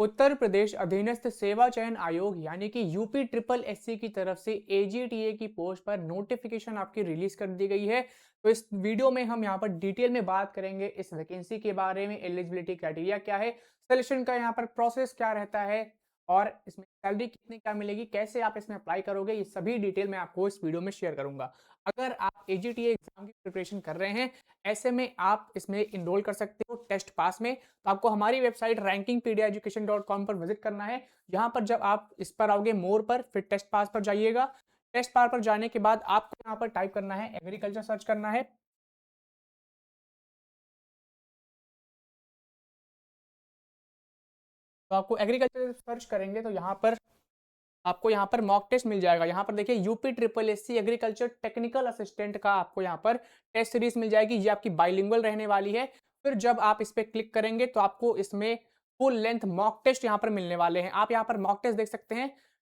उत्तर प्रदेश अधीनस्थ सेवा चयन आयोग यानी कि यूपी ट्रिपल एससी की तरफ से एजीटीए की पोस्ट पर नोटिफिकेशन आपकी रिलीज कर दी गई है। तो इस वीडियो में हम यहाँ पर डिटेल में बात करेंगे इस वैकेंसी के बारे में, एलिजिबिलिटी क्राइटेरिया क्या है, सिलेक्शन का यहाँ पर प्रोसेस क्या रहता है और इसमें सैलरी कितनी क्या मिलेगी, कैसे आप इसमें अप्लाई करोगे, ये सभी डिटेल मैं आपको इस वीडियो में शेयर करूंगा। अगर आप एजीटीए एग्जाम की प्रिपरेशन कर रहे हैं, ऐसे में आप इसमें इनरोल कर सकते हो टेस्ट पास में। तो आपको हमारी वेबसाइट rankingpediaeducation.com पर विजिट करना है। यहाँ पर जब आप इस पर आओगे मोर पर, फिर टेस्ट पास पर जाइएगा। टेस्ट पास पर जाने के बाद आपको यहाँ पर टाइप करना है एग्रीकल्चर, सर्च करना है। तो आपको एग्रीकल्चर सर्च करेंगे तो यहाँ पर आपको यहाँ पर मॉक टेस्ट मिल जाएगा। यहाँ पर देखिए UP triple SC agriculture technical assistant का आपको यहाँ पर टेस्ट सीरीज मिल जाएगी। ये आपकी बाइलिंगुअल रहने वाली है। फिर जब आप इस पे क्लिक करेंगे तो आपको इसमें फुल लेंथ मॉक टेस्ट यहाँ पर मिलने वाले हैं। आप यहाँ पर मॉक टेस्ट देख सकते हैं,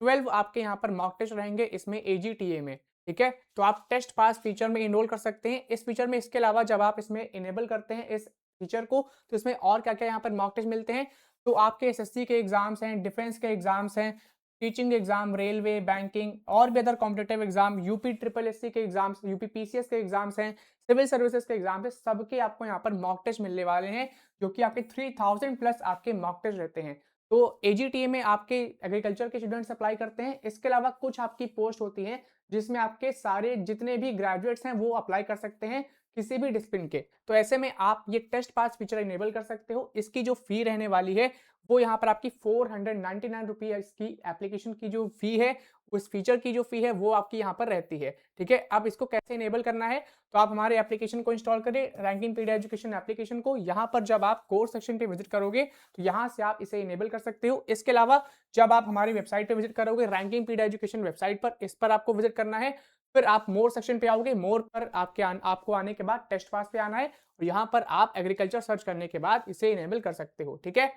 12 आपके यहाँ पर मॉक टेस्ट रहेंगे इसमें एजीटीए में। ठीक है, तो आप टेस्ट पास फीचर में इनरोल कर सकते हैं। इस फीचर में इसके अलावा जब आप इसमें इनेबल करते हैं इस फीचर को, तो इसमें और क्या क्या यहाँ पर मॉक टेस्ट मिलते हैं। तो आपके एसएससी के एग्जाम्स हैं, डिफेंस के एग्जाम्स हैं, टीचिंग एग्जाम, रेलवे, बैंकिंग और भी other competitive exam, UP triple SC के एग्जाम्स, यूपी पीसीएस के एग्जाम्स हैं, सिविल सर्विसेज के एग्जाम है, सबके आपको यहाँ पर मॉक टेस्ट मिलने वाले हैं, जो कि आपके 3000 प्लस आपके मॉक टेस्ट रहते हैं। तो एजीटीए में आपके एग्रीकल्चर के स्टूडेंट्स अप्लाई करते हैं। इसके अलावा कुछ आपकी पोस्ट होती हैं जिसमें आपके सारे जितने भी ग्रेजुएट्स हैं वो अप्लाई कर सकते हैं किसी भी डिसिप्लिन के। तो ऐसे में आप ये टेस्ट पास फीचर इनेबल कर सकते हो। इसकी जो फी रहने वाली है वो यहाँ पर आपकी 499 रुपये इसकी एप्लीकेशन की जो फी है, उस फीचर की जो फी है वो आपकी यहाँ पर रहती है। ठीक है, अब इसको कैसे इनेबल करना है, तो आप हमारे एप्लीकेशन को इंस्टॉल करें, रैंकिंग पीडिया एजुकेशन एप्लीकेशन को। यहाँ पर जब आप कोर्स सेक्शन पे विजिट करोगे तो यहाँ से आप इसे इनेबल कर सकते हो। इसके अलावा जब आप हमारी वेबसाइट पे विजिट करोगे, रैंकिंग पीडिया एजुकेशन वेबसाइट पर, इस पर आपको विजिट करना है। फिर आप मोर सेक्शन पे आओगे, मोर पर आपको आने के बाद टेस्ट पास पे आना है और यहाँ पर आप एग्रीकल्चर सर्च करने के बाद इसे इनेबल कर सकते हो। ठीक है,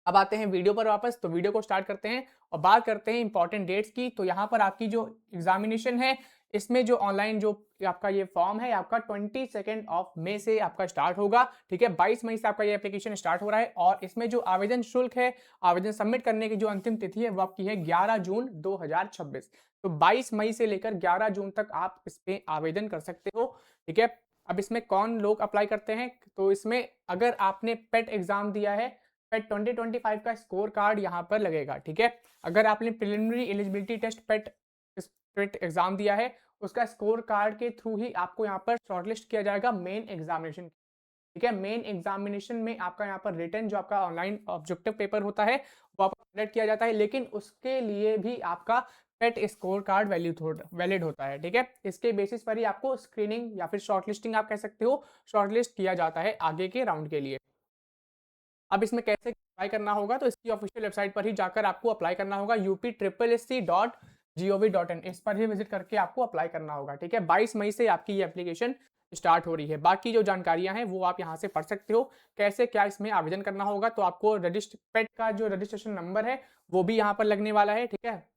अब आते हैं वीडियो पर वापस। तो वीडियो को स्टार्ट करते हैं और बात करते हैं इंपॉर्टेंट डेट्स की। तो यहाँ पर आपकी जो एग्जामिनेशन है, इसमें जो ऑनलाइन जो आपका ये फॉर्म है आपका 22 ऑफ मई से आपका स्टार्ट होगा। ठीक है, 22 मई से आपका ये एप्लीकेशन स्टार्ट हो रहा है और इसमें जो आवेदन शुल्क है, आवेदन सबमिट करने की जो अंतिम तिथि है वो आपकी है 11 जून 2026। तो 22 मई से लेकर 11 जून तक आप इस पे आवेदन कर सकते हो। ठीक है, अब इसमें कौन लोग अप्लाई करते हैं, तो इसमें अगर आपने पेट एग्जाम दिया है, पेट 2025 का स्कोर कार्ड यहाँ पर लगेगा। ठीक है, अगर आपने preliminary eligibility test PET exam दिया है, उसका स्कोर कार्ड के थ्रू ही आपको यहाँ पर शॉर्टलिस्ट किया जाएगा मेन एग्जामिनेशन। ठीक है, मेन एग्जामिनेशन में आपका यहाँ पर रिटन जो आपका ऑनलाइन ऑब्जेक्टिव पेपर होता है वो आपका कंडक्ट किया जाता है, लेकिन उसके लिए भी आपका पेट स्कोर कार्ड वैलिड होता है। ठीक है, इसके बेसिस पर ही आपको स्क्रीनिंग या फिर शॉर्टलिस्टिंग आप कह सकते हो, शॉर्टलिस्ट किया जाता है आगे के राउंड के लिए। अब इसमें कैसे अप्लाई करना होगा, तो इसकी ऑफिशियल वेबसाइट पर ही जाकर आपको अप्लाई करना होगा, UP SSC.gov.in, इस पर ही विजिट करके आपको अप्लाई करना होगा। ठीक है, 22 मई से आपकी ये एप्लीकेशन स्टार्ट हो रही है। बाकी जो जानकारियां हैं वो आप यहाँ से पढ़ सकते हो, कैसे क्या इसमें आवेदन करना होगा। तो आपको रजिस्टर पेट का जो रजिस्ट्रेशन नंबर है वो भी यहाँ पर लगने वाला है। ठीक है,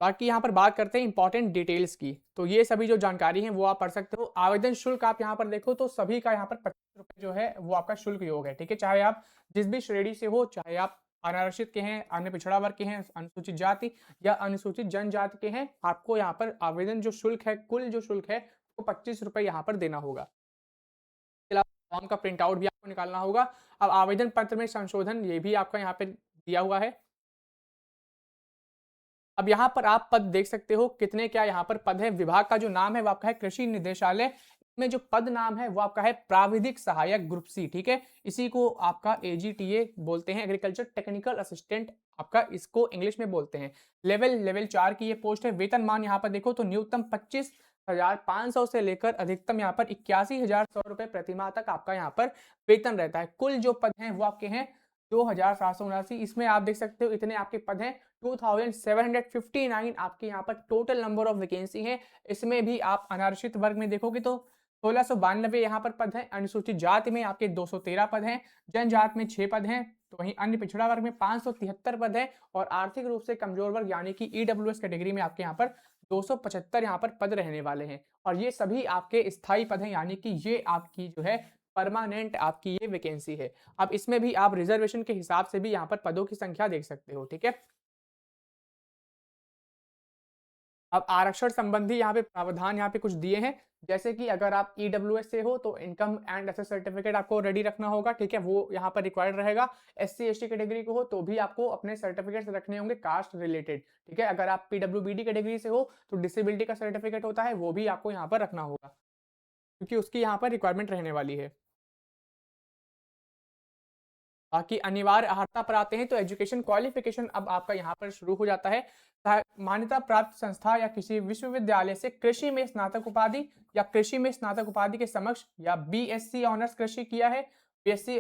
बाकी यहाँ पर बात करते हैं इंपॉर्टेंट डिटेल्स की। तो ये सभी जो जानकारी है वो आप पढ़ सकते हो। आवेदन शुल्क आप यहाँ पर देखो तो सभी का यहाँ पर 25 रुपए जो है वो आपका शुल्क योग है। ठीक है, चाहे आप जिस भी श्रेणी से हो, चाहे आप अनारक्षित के हैं, अन्य पिछड़ा वर्ग के हैं, अनुसूचित जाति या अनुसूचित जनजाति के हैं, आपको यहाँ पर आवेदन जो शुल्क है, कुल जो शुल्क है वो 25 रुपए यहाँ पर देना होगा। इसके अलावा फॉर्म का प्रिंट आउट भी आपको निकालना होगा। अब आवेदन पत्र में संशोधन ये भी आपका यहाँ पे दिया हुआ है। अब यहाँ पर आप पद देख सकते हो कितने क्या यहाँ पर पद है। विभाग का जो नाम है वो आपका है कृषि निदेशालय। में जो पद नाम है वो आपका है प्राविधिक सहायक ग्रुप सी। ठीक है, इसी को आपका एजीटीए बोलते हैं, एग्रीकल्चर टेक्निकल असिस्टेंट आपका इसको इंग्लिश में बोलते हैं। लेवल 4 की ये पोस्ट है। वेतनमान यहाँ पर देखो तो न्यूनतम 25,500 से लेकर अधिकतम यहाँ पर 81,100 रुपए प्रतिमाह तक आपका यहाँ पर वेतन रहता है। कुल जो पद हैं वो आपके हैं 2,779। इसमें आप देख सकते हो इतने आपके पद हैं, 2,759 आपके यहाँ पर टोटल नंबर ऑफ वैकेंसी है। इसमें भी आप अनारक्षित वर्ग में देखोगे तो 1692 यहाँ पर पद हैं, अनुसूचित जाति में आपके 213 पद हैं, जनजात में 6 पद हैं, तो वहीं अन्य पिछड़ा वर्ग में 573 पद है और आर्थिक रूप से कमजोर वर्ग यानी कि ईडब्ल्यूएस कैटेगरी में आपके यहाँ पर 275 यहाँ पर पद रहने वाले हैं। और ये सभी आपके स्थायी पद हैं, यानी कि ये आपकी जो है परमानेंट आपकी ये वैकेंसी है। अब इसमें भी आप रिजर्वेशन के हिसाब से भी यहाँ पर पदों की संख्या देख सकते हो, ठीक है। अब आरक्षण संबंधी यहाँ पे प्रावधान यहाँ पे कुछ दिए हैं, जैसे कि अगर आप ईडब्ल्यूएस से हो तो इनकम एंड एसेट सर्टिफिकेट आपको रेडी रखना होगा, ठीक है, वो यहाँ पर रिक्वायर्ड रहेगा। एससी एसटी कैटेगरी को हो तो भी आपको अपने सर्टिफिकेट्स रखने होंगे कास्ट रिलेटेड, ठीक है। अगर आप पीडब्ल्यूबीडी कैटेगरी से हो तो डिसेबिलिटी का सर्टिफिकेट होता है, वो भी आपको यहाँ पर रखना होगा, क्योंकि उसकी यहाँ पर रिक्वायरमेंट रहने वाली है। बाकी अनिवार्य अर्हता पर आते हैं तो एजुकेशन क्वालिफिकेशन अब आपका यहाँ पर शुरू हो जाता है। मान्यता प्राप्त संस्था या किसी विश्वविद्यालय से कृषि में स्नातक उपाधि या कृषि में स्नातक उपाधि के समक्ष या बीएससी ऑनर्स कृषि किया है, बीएससी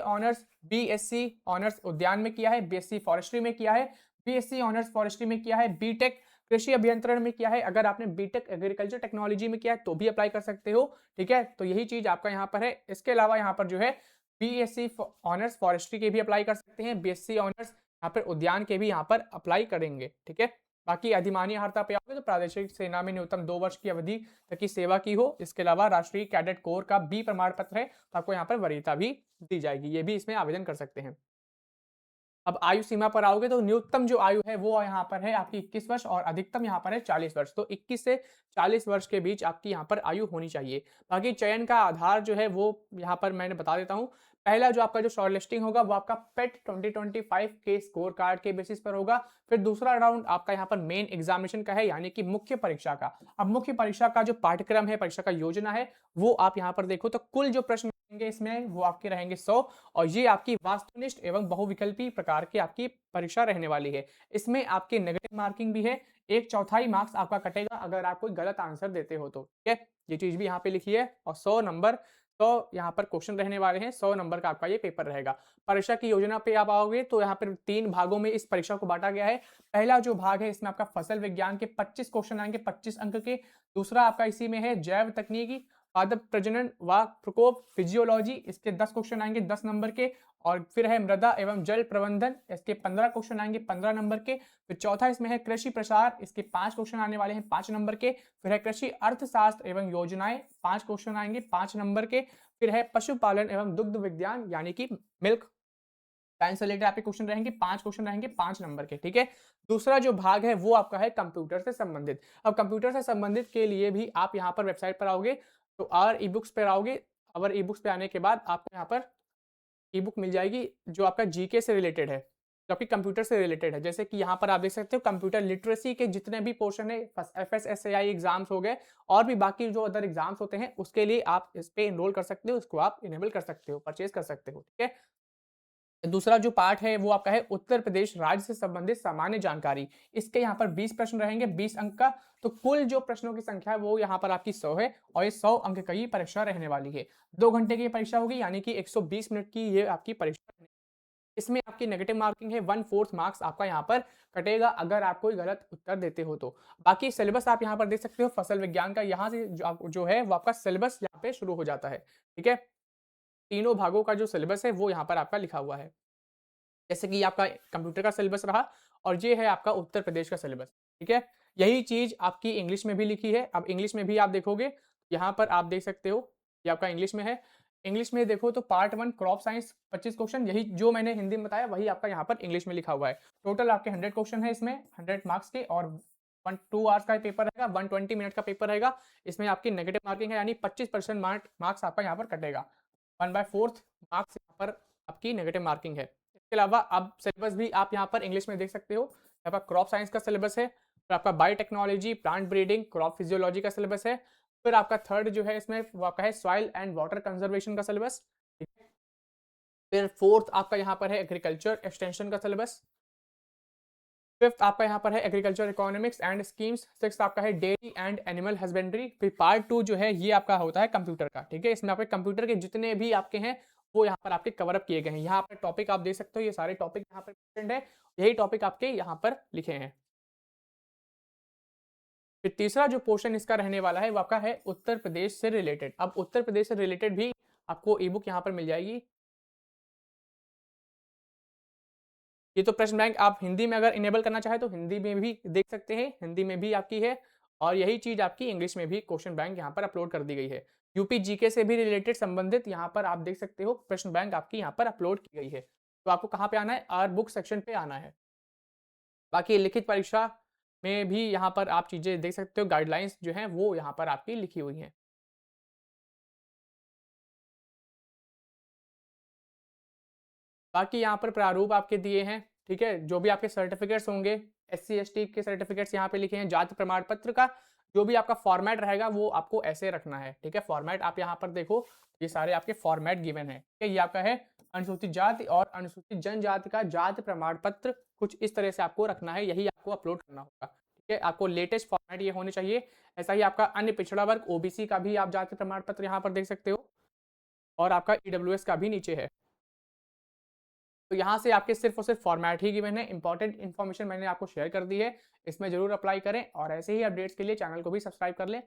ऑनर्स उद्यान में किया है, बीएससी फॉरेस्ट्री में किया है, बीएससी ऑनर्स फॉरेस्ट्री में किया है, बीटेक कृषि अभियंत्रण में किया है। अगर आपने बीटेक एग्रीकल्चर टेक्नोलॉजी में किया है तो भी अप्लाई कर सकते हो, ठीक है। तो यही चीज आपका यहाँ पर है। इसके अलावा यहाँ पर जो है बीएससी ऑनर्स फॉरेस्ट्री के भी अप्लाई कर सकते हैं, बीएससी ऑनर्स यहाँ पर उद्यान के भी यहाँ पर अप्लाई करेंगे, ठीक है। बाकी अधिमानी अर्हता पे आओगे तो प्रादेशिक सेना में न्यूनतम 2 वर्ष की अवधि तक की सेवा की हो। इसके अलावा राष्ट्रीय कैडेट कोर का बी प्रमाण पत्र है तो आपको यहाँ पर वरीयता भी दी जाएगी, ये भी इसमें आवेदन कर सकते हैं। अब आयु सीमा पर आओगे तो न्यूनतम जो आयु है वो यहाँ पर है आपकी 21 वर्ष और अधिकतम यहाँ पर है 40 वर्ष। तो 21 से 40 वर्ष के बीच आपकी यहाँ पर आयु होनी चाहिए। बाकी चयन का आधार जो है वो यहाँ पर मैंने बता देता हूँ। पहला जो आपका जो शॉर्ट लिस्टिंग होगा वो आपका पेट 2025 के स्कोर कार्ड के बेसिस पर होगा। फिर दूसरा राउंड आपका यहाँ पर मेन एग्जामिनेशन का है, यानी कि मुख्य परीक्षा का। अब मुख्य परीक्षा का जो पाठ्यक्रम है, परीक्षा का योजना है, वो आप यहाँ पर देखो तो कुल जो प्रश्न रहेंगे इसमें वो आपके रहेंगे 100 और ये आपकी वास्तुनिष्ठ एवं बहुविकल्पी प्रकार की आपकी परीक्षा रहने वाली है। इसमें आपकी नेगेटिव मार्किंग भी है, 1/4 मार्क्स आपका कटेगा अगर आप कोई गलत आंसर देते हो तो, ठीक है। ये चीज भी यहाँ पे लिखी है और 100 नंबर तो यहाँ पर क्वेश्चन रहने वाले हैं, 100 नंबर का आपका ये पेपर रहेगा। परीक्षा की योजना पे आप आओगे तो यहाँ पर 3 भागों में इस परीक्षा को बांटा गया है। पहला जो भाग है इसमें आपका फसल विज्ञान के 25 क्वेश्चन आएंगे 25 अंक के। दूसरा आपका इसी में है जैव तकनीकी, पादप प्रजनन व प्रकोप फिजियोलॉजी, इसके 10 क्वेश्चन आएंगे 10 नंबर के। और फिर है मृदा एवं जल प्रबंधन, इसके 15 क्वेश्चन आएंगे 15 नंबर के। फिर चौथा इसमें है कृषि प्रसार, इसके 5 क्वेश्चन आने वाले हैं 5 नंबर के। फिर है कृषि अर्थशास्त्र एवं योजनाएं, 5 क्वेश्चन आएंगे 5 नंबर के। फिर है पशुपालन एवं दुग्ध विज्ञान यानी कि मिल्क साइंस से रिलेटेड आपके क्वेश्चन रहेंगे, 5 क्वेश्चन रहेंगे 5 नंबर के, ठीक है। दूसरा जो भाग है वो आपका है कंप्यूटर से संबंधित। अब कंप्यूटर से संबंधित के लिए भी आप यहाँ पर वेबसाइट पर आओगे तो आवर ई बुक्स पर आओगे। आवर ई बुक्स पे आने के बाद आपको यहाँ पर ई बुक मिल जाएगी जो आपका जीके से रिलेटेड है, जो आपकी कंप्यूटर से रिलेटेड है। जैसे कि यहाँ पर आप देख सकते हो कंप्यूटर लिटरेसी के जितने भी पोर्शन है, एफएसएसएआई एग्जाम्स हो गए और भी बाकी जो अदर एग्जाम्स होते हैं उसके लिए आप इस पे इनरोल कर सकते हो, इसको आप इनेबल कर सकते हो, परचेज कर सकते हो, ठीक है। दूसरा जो पार्ट है वो आपका है उत्तर प्रदेश राज्य से संबंधित सामान्य जानकारी। इसके यहाँ पर 20 प्रश्न रहेंगे 20 अंक का। तो कुल जो प्रश्नों की संख्या है वो यहाँ पर आपकी 100 है और ये 100 अंक की परीक्षा रहने वाली है। 2 घंटे की परीक्षा होगी यानी कि 120 मिनट की ये आपकी परीक्षा। इसमें आपकी नेगेटिव मार्किंग है, 1/4 मार्क्स आपका यहाँ पर कटेगा अगर आप कोई गलत उत्तर देते हो तो। बाकी सिलेबस आप यहाँ पर देख सकते हो फसल विज्ञान का, यहाँ से जो है वो आपका सिलेबस यहाँ पे शुरू हो जाता है, ठीक है। तीनों भागों का जो सिलेबस है वो यहाँ पर आपका लिखा हुआ है। जैसे कि आपका कंप्यूटर का सिलेबस रहा और ये है आपका उत्तर प्रदेश का सिलेबस, ठीक है। यही चीज आपकी इंग्लिश में भी लिखी है। अब इंग्लिश में भी आप देखोगे यहाँ पर आप देख सकते हो ये आपका इंग्लिश में है। इंग्लिश में देखो तो पार्ट 1 क्रॉप साइंस 25 क्वेश्चन, यही जो मैंने हिंदी में बताया वही आपका यहाँ पर इंग्लिश में लिखा हुआ है। टोटल आपके 100 क्वेश्चन है इसमें, 100 मार्क्स के और 2 आवर्स का पेपर रहेगा, 120 मिनट का पेपर रहेगा। इसमें आपकी नेगेटिव मार्किंग है यानी 25% मार्क्स आपका यहाँ पर कटेगा। 1/4 मार्क्स यहाँ पर आपकी नेगेटिव मार्किंग है। इसके अलावा अब सिलेबस भी आप यहाँ पर इंग्लिश में देख सकते हो। यहाँ पर क्रॉप साइंस का सिलेबस है, फिर आपका biotechnology plant breeding crop physiology का सिलेबस है। फिर आपका थर्ड जो है इसमें वो आपका है सॉइल एंड वाटर कंजर्वेशन का सिलेबस, ठीक है। फिर फोर्थ आपका यहाँ पर है एग्रीकल्चर एक्सटेंशन का सिलेबस। फिफ्थ आपका यहाँ पर है agriculture economics and schemes. Sixth आपका है डेयरी एंड एनिमल हस्बेंड्री। फिर पार्ट 2 जो है ये आपका होता है कंप्यूटर का, ठीक है। इसमें आपके कंप्यूटर के जितने भी आपके हैं वो यहाँ पर आपके कवर अप किए गए हैं। यहाँ पर टॉपिक आप देख सकते हो, ये सारे टॉपिक यहाँ पर प्रेजेंट है, यही टॉपिक आपके यहाँ पर लिखे हैं। फिर तीसरा जो पोर्शन इसका रहने वाला है वो आपका है उत्तर प्रदेश से रिलेटेड। अब उत्तर प्रदेश से रिलेटेड भी आपको ई बुक यहाँ पर मिल जाएगी। ये तो प्रश्न बैंक आप हिंदी में अगर इनेबल करना चाहे तो हिंदी में भी देख सकते हैं, हिंदी में भी आपकी है और यही चीज आपकी इंग्लिश में भी क्वेश्चन बैंक यहाँ पर अपलोड कर दी गई है। यूपी जीके से भी रिलेटेड संबंधित यहाँ पर आप देख सकते हो प्रश्न बैंक आपकी यहाँ पर अपलोड की गई है। तो आपको कहाँ पे आना है? आर बुक सेक्शन पे आना है। बाकी लिखित परीक्षा में भी यहाँ पर आप चीज़ें देख सकते हो, गाइडलाइंस जो हैं वो यहाँ पर आपकी लिखी हुई हैं। बाकी यहाँ पर प्रारूप आपके दिए हैं, ठीक है? जो भी आपके सर्टिफ़िकेट्स होंगे, एससी, एसटी के सर्टिफ़िकेट्स यहाँ पे लिखे हैं, जाति प्रमाण पत्र का जो भी आपका फ़ॉर्मेट रहेगा वो आपको ऐसे रखना है, ठीक है? फ़ॉर्मेट आप यहाँ पर देखो, ये सारे आपके फ़ॉर्मेट गिवन हैं, ठीक है? ये आपका है अनुसूचित जाति और अनुसूचित जनजाति का जाति प्रमाण पत्र, कुछ इस तरह से आपको रखना है, यही आपको अपलोड करना होगा, ठीक है? आपको लेटेस्ट फ़ॉर्मेट ये होने चाहिए। ऐसा ही आपका अन्य पिछड़ा वर्ग ओबीसी का भी आप जाति प्रमाण पत्र यहाँ पर देख सकते हो और आपका ईडब्ल्यूएस का भी नीचे है। तो यहाँ से आपके सिर्फ और सिर्फ फॉर्मेट ही गिवन है, इंपॉर्टेंट इन्फॉर्मेशन मैंने आपको शेयर कर दी है, इसमें जरूर अप्लाई करें और ऐसे ही अपडेट्स के लिए चैनल को भी सब्सक्राइब कर लें।